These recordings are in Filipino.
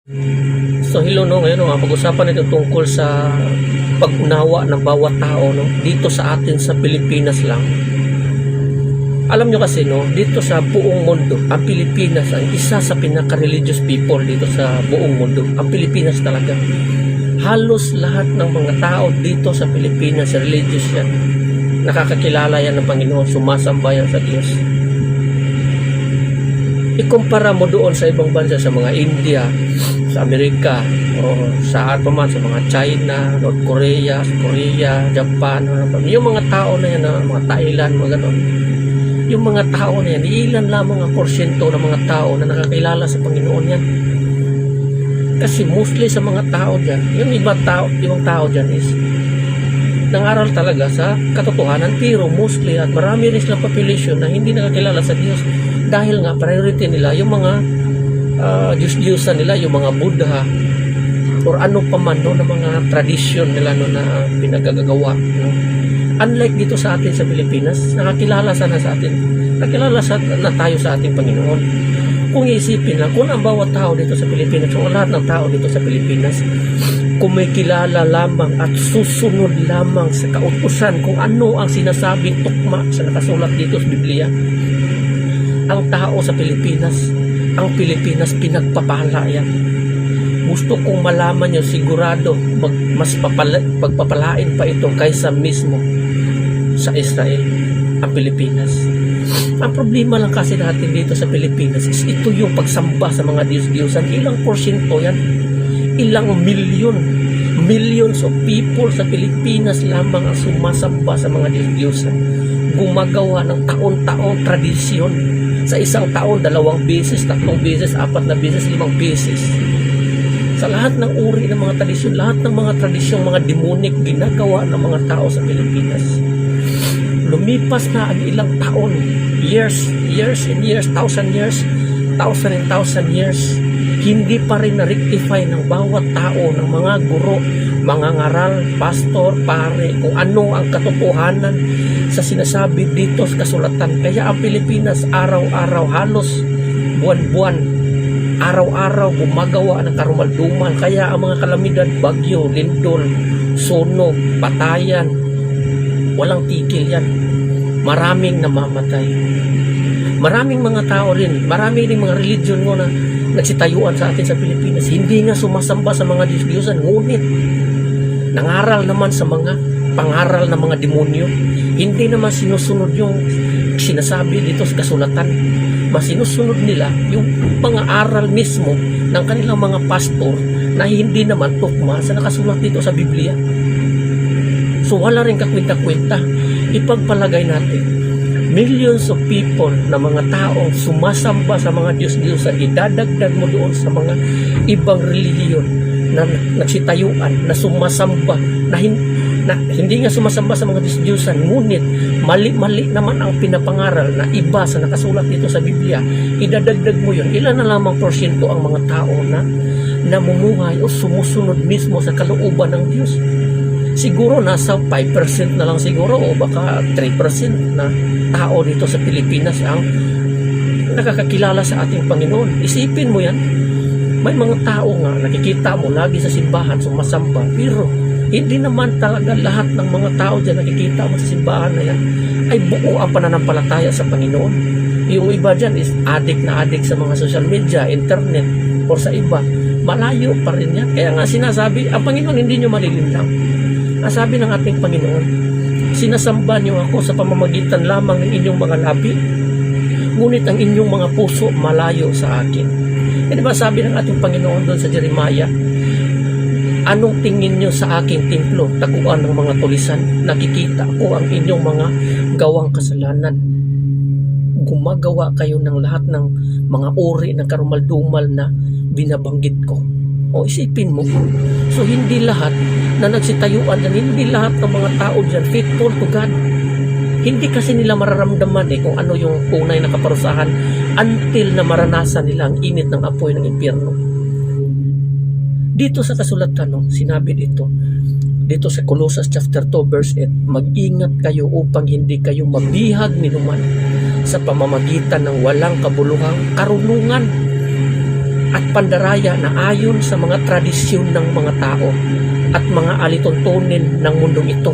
So hello no, ngayon no, pag-usapan natin tungkol sa pag-unawa ng bawat tao no, dito sa atin sa Pilipinas lang. Alam nyo kasi no, dito sa buong mundo, ang Pilipinas ang isa sa pinaka-religious people dito sa buong mundo. Ang Pilipinas talaga. Halos lahat ng mga tao dito sa Pilipinas, religious yan. Nakakakilala yan ng Panginoon, sumasamba yan sa Diyos. Ikumpara mo doon sa ibang bansa, sa mga India, sa Amerika, o saan pa man, sa mga China, North Korea, Japan, yung mga tao na yan, mga Thailand, mga ganon. Yung mga tao na yan, ilan lamang ang porsyento ng mga tao na nakakilala sa Panginoon yan. Kasi mostly sa mga tao dyan, yung ibang tao dyan is nangaral talaga sa katotohanan, pero mostly at marami rin silang population na hindi nakakilala sa Diyos dahil nga priority nila yung mga Diyos-Diyosan nila, yung mga Buddha or ano pa man no, na mga tradisyon nila no, na pinagagagawa no. Unlike dito sa atin sa Pilipinas, nakakilala sana sa atin, nakilala na tayo sa ating Panginoon. Kung isipin lang, kung ang bawat tao dito sa Pilipinas, kung lahat ng tao dito sa Pilipinas, kung may kilala lamang at susunod lamang sa kautusan kung ano ang sinasabing tukma sa nakasulat dito sa Biblia, ang tao sa Pilipinas, ang Pilipinas pinagpapala yan. Gusto kong malaman nyo, sigurado mas pagpapalain pa ito kaysa mismo sa Israel, ang Pilipinas. Ang problema lang kasi natin dito sa Pilipinas is ito yung pagsamba sa mga Diyos-Diyosan. Ilang porsyento yan? Ilang millions of people sa Pilipinas lamang ang sumasamba sa mga Diyos-Diyosan. Gumagawa ng taon-taon tradisyon. Sa isang taon, 2 beses, 3 beses, 4 na beses, 5 beses. Sa lahat ng uri ng mga tradisyon, lahat ng mga tradisyong mga demonik ginagawa ng mga tao sa Pilipinas. Lumipas na ang ilang taon, years and years, thousand years, hindi pa rin na-rectify ng bawat tao, ng mga guro, mga ngaral, pastor, pare, kung ano ang katotohanan sa sinasabi dito sa kasulatan. Kaya ang Pilipinas araw-araw, halos buwan-buwan, araw-araw gumagawa ng karumalduman. Kaya ang mga kalamidad, bagyo, lindol, sunog, patayan, walang tigil yan. Maraming namamatay. Maraming mga tao rin, maraming rin mga religion mo na nagsitayuan sa atin sa Pilipinas. Hindi nga sumasamba sa mga Diyos-Diyosan, ngunit nangaral naman sa mga pangaral ng mga demonyo. Hindi naman sinusunod yung sinasabi dito sa kasulatan. Mas sinusunod nila yung pang-aaral mismo ng kanilang mga pastor na hindi naman tukma sa nakasulat dito sa Biblia. So wala rin kakwenta-kwenta. Ipagpalagay natin, millions of people na mga taong sumasamba sa mga Diyos-Diyosan, idadagdag mo doon sa mga ibang relihiyon na nagsitayuan, na sumasamba, na hindi nga sumasamba sa mga Diyos-Diyosan, ngunit mali-mali naman ang pinapangaral na iba sa nakasulat dito sa Biblia. Idadagdag mo yun, ilan na lamang porsyento ang mga tao na namumuhay o sumusunod mismo sa kalooban ng Diyos? Siguro nasa 5% na lang siguro o baka 3% na tao dito sa Pilipinas ang nakakakilala sa ating Panginoon. Isipin mo yan, may mga tao nga nakikita mo lagi sa simbahan sumasamba, pero hindi naman talaga lahat ng mga tao dyan nakikita mo sa simbahan na yan ay buo ang pananampalataya sa Panginoon. Yung iba dyan is addict sa mga social media, internet, o sa iba, malayo pa rin yan. Kaya nga sinasabi, ang Panginoon hindi nyo malilinlang. Ang sabi ng ating Panginoon, sinasamba niyo ako sa pamamagitan lamang ng inyong mga labi, ngunit ang inyong mga puso malayo sa akin. E diba sabi ng ating Panginoon doon sa Jeremiah, anong tingin niyo sa aking templo, taguan ng mga tulisan? Nakikita ko ang inyong mga gawang kasalanan. Gumagawa kayo ng lahat ng mga uri ng karumaldumal na binabanggit ko. O isipin mo, so hindi lahat na nagsitayuan dyan, hindi lahat ng mga tao dyan faithful to God. Hindi kasi nila mararamdaman kung ano yung tunay na kaparusahan until na maranasan nila ang init ng apoy ng impyerno. Dito sa kasulatan, sinabi dito sa Colossus chapter 2 verse 8, mag-ingat kayo upang hindi kayo mabihag ni numan sa pamamagitan ng walang kabuluhang karunungan at pandaraya na ayon sa mga tradisyon ng mga tao at mga alituntunin ng mundong ito.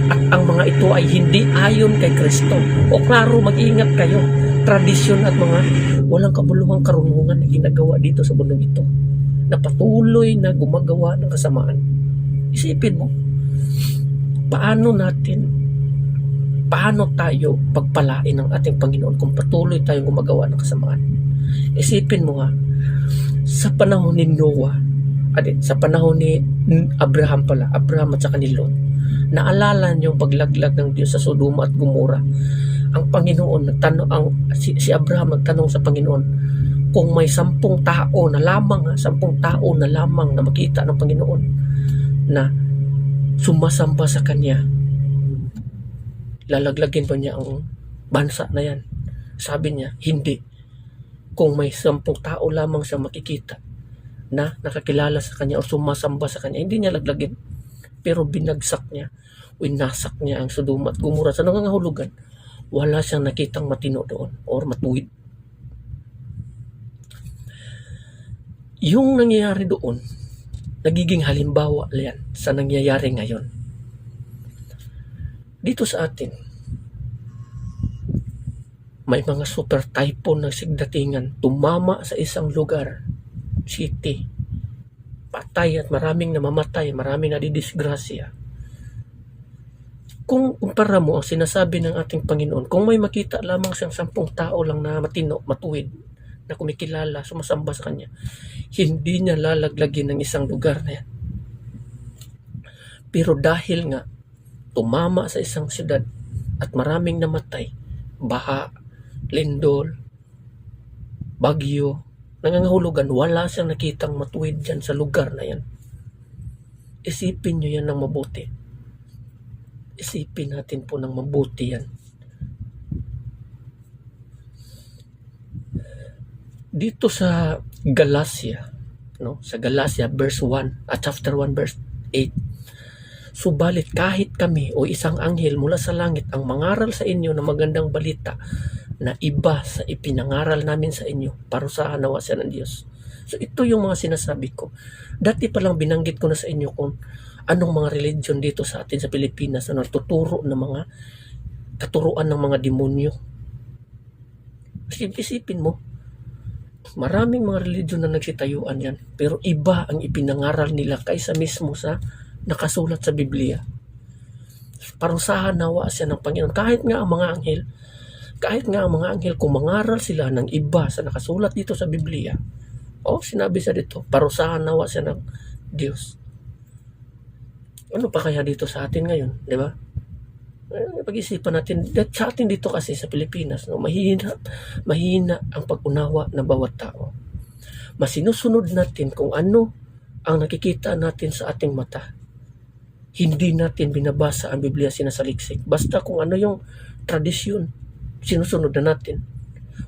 At ang mga ito ay hindi ayon kay Kristo. O klaro, mag-ingat kayo. Tradisyon at mga walang kabuluhang karunungan na ginagawa dito sa mundong ito, na patuloy na gumagawa ng kasamaan. Isipin mo, paano tayo pagpalain ng ating Panginoon kung patuloy tayong gumagawa ng kasamaan? Isipin mo nga, sa panahon ni Noah, sa panahon ni Abraham at saka ni Lot, naalala niyo yung paglaglag ng Diyos sa Sodoma at Gomora. Ang Panginoon si Abraham nagtanong sa Panginoon kung may 10 tao na lamang na makita ng Panginoon na sumasamba sa Kanya, lalaglagin ba niya ang bansa na yan? Sabi niya, hindi. Kung may 10 tao lamang siya makikita na nakakilala sa Kanya o sumasamba sa Kanya, hindi niya laglagin. Pero binagsak niya, winasak niya ang Sodoma at Gomora sa nangangahulugan. Wala siyang nakitang matino doon or matuwid. Yung nangyayari doon, nagiging halimbawa yan sa nangyayari ngayon. Dito sa atin, may mga super typhoon ng sigdatingan tumama sa isang lugar, city, patay at maraming namamatay, maraming nadidisgrasya. Kung kumpara mo ang sinasabi ng ating Panginoon, kung may makita lamang siyang 10 tao lang na matino, matuwid, na kumikilala, sumasamba sa Kanya, hindi niya lalaglagin ng isang lugar na yan. Pero dahil nga tumama sa isang siyudad at maraming namatay, baha, lindol, bagyo, nangangahulugan, wala siyang nakitang matuwid dyan sa lugar na yan. Isipin nyo yan ng mabuti. Isipin natin po ng mabuti yan. Dito sa Galatia, sa Galatia verse 1 at chapter 1 verse 8, subalit kahit kami o isang anghel mula sa langit ang mangaral sa inyo ng magandang balita na iba sa ipinangaral namin sa inyo, parusahan nawa siya ng Diyos. So ito yung mga sinasabi ko. Dati pa lang binanggit ko na sa inyo kung anong mga religion dito sa atin sa Pilipinas na nagtuturo ng mga katuruan ng mga demonyo. Isipin mo, maraming mga religion na nagsitayuan yan, pero iba ang ipinangaral nila kaysa mismo sa nakasulat sa Biblia. Parusahan nawa siya ng Panginoon. Kahit nga ang mga anghel, kung mangaral sila ng iba sa nakasulat dito sa Biblia, sinabi siya dito, parusahan nawa siya ng Diyos. Ano pa kaya dito sa atin ngayon, di ba? Pag-isipan natin, sa atin dito kasi sa Pilipinas, mahina ang pag-unawa ng bawat tao. Masinusunod natin kung ano ang nakikita natin sa ating mata. Hindi natin binabasa ang Biblia sinasaliksik. Basta kung ano yung tradisyon, sinusunod na natin.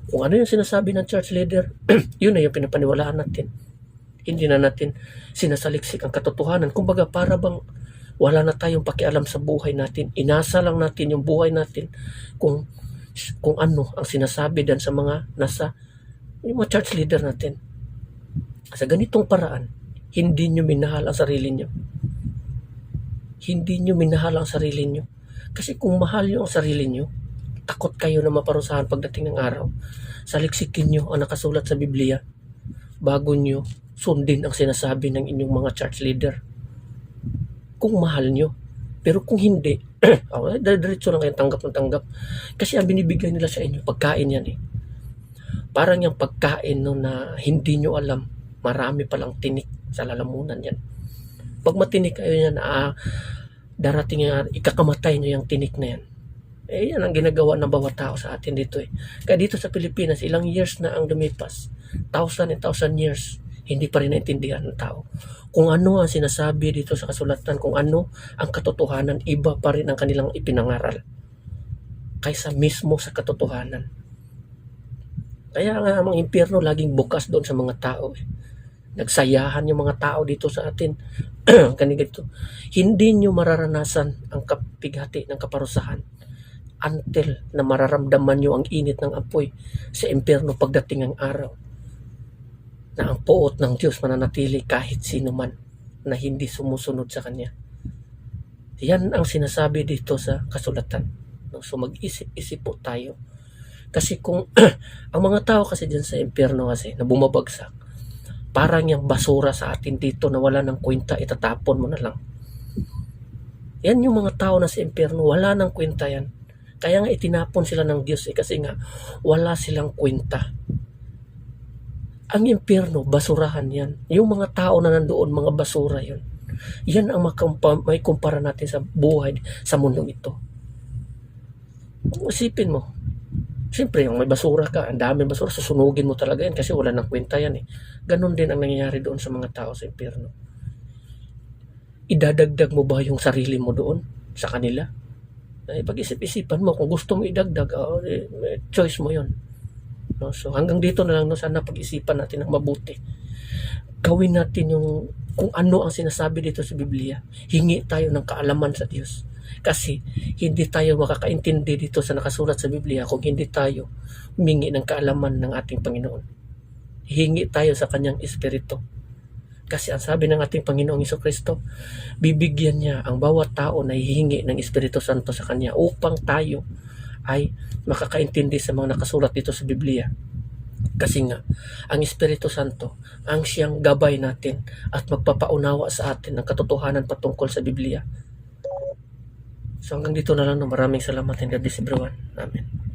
Kung ano yung sinasabi ng church leader, yun na yung pinapaniwalaan natin. Hindi na natin sinasaliksik ang katotohanan. Kumbaga, para bang wala na tayong pakialam sa buhay natin. Inasa lang natin yung buhay natin kung ano ang sinasabi dan sa mga yung mga church leader natin. Sa ganitong paraan, hindi nyo minahal ang sarili nyo. Hindi nyo minahal ang sarili nyo. Kasi kung mahal nyo ang sarili nyo, takot kayo na maparusahan pagdating ng araw. Saliksikin nyo ang nakasulat sa Biblia bago nyo sundin ang sinasabi ng inyong mga church leader. Kung mahal nyo. Pero kung hindi, diretso lang kayo tanggap ng tanggap. Kasi ang binibigay nila sa inyo, pagkain yan eh. Parang yung pagkain na hindi nyo alam, marami palang tinik sa lalamunan yan. Pag matinik kayo yan, darating yan, ikakamatay nyo yung tinik na yan. Yan ang ginagawa ng bawat tao sa atin dito eh. Kaya dito sa Pilipinas, ilang years na ang lumipas, 1,000 years, hindi pa rin naintindihan ng tao. Kung ano ang sinasabi dito sa kasulatan, kung ano ang katotohanan, iba pa rin ang kanilang ipinangaral kaysa mismo sa katotohanan. Kaya nga ang impyerno laging bukas doon sa mga tao eh. Nagsayahan yung mga tao dito sa atin. Ganito. Hindi nyo mararanasan ang kapighati ng kaparusahan until na mararamdaman nyo ang init ng apoy sa impyerno pagdating ang araw. na ang puot ng Diyos mananatili kahit sino man na hindi sumusunod sa Kanya. Yan ang sinasabi dito sa kasulatan. So mag-isip-isip po tayo. Kasi kung ang mga tao kasi dyan sa impyerno kasi na bumabagsak, parang yung basura sa atin dito na wala ng kwenta, itatapon mo na lang. Yan yung mga tao na sa impyerno, wala ng kwenta yan. Kaya nga itinapon sila ng Diyos kasi nga wala silang kwenta. Ang impyerno, basurahan yan. Yung mga tao na nandoon, mga basura yun. Yan ang may kumpara natin sa buhay sa mundong ito. Kung isipin mo, siyempre yung may basura ka, ang dami basura, susunugin mo talaga yan kasi wala nang kwenta yan eh. Ganon din ang nangyayari doon sa mga tao sa impyerno. Idadagdag mo ba yung sarili mo doon sa kanila? Pag-isip-isipan mo, kung gusto mo idagdag, choice mo yon. No? So hanggang dito na lang, no, sana pag-isipan natin ng mabuti. Gawin natin yung kung ano ang sinasabi dito sa Biblia. Hingi tayo ng kaalaman sa Diyos. Kasi hindi tayo makakaintindi dito sa nakasulat sa Biblia kung hindi tayo humingi ng kaalaman ng ating Panginoon. Hingi tayo sa Kanyang Espiritu. Kasi ang sabi ng ating Panginoong Jesucristo, bibigyan niya ang bawat tao na hihingi ng Espiritu Santo sa Kanya upang tayo ay makakaintindi sa mga nakasulat dito sa Biblia. Kasi nga, ang Espiritu Santo ang siyang gabay natin at magpapaunawa sa atin ng katotohanan patungkol sa Biblia. So hanggang dito na lang. Maraming salamat and God bless everyone. Amen.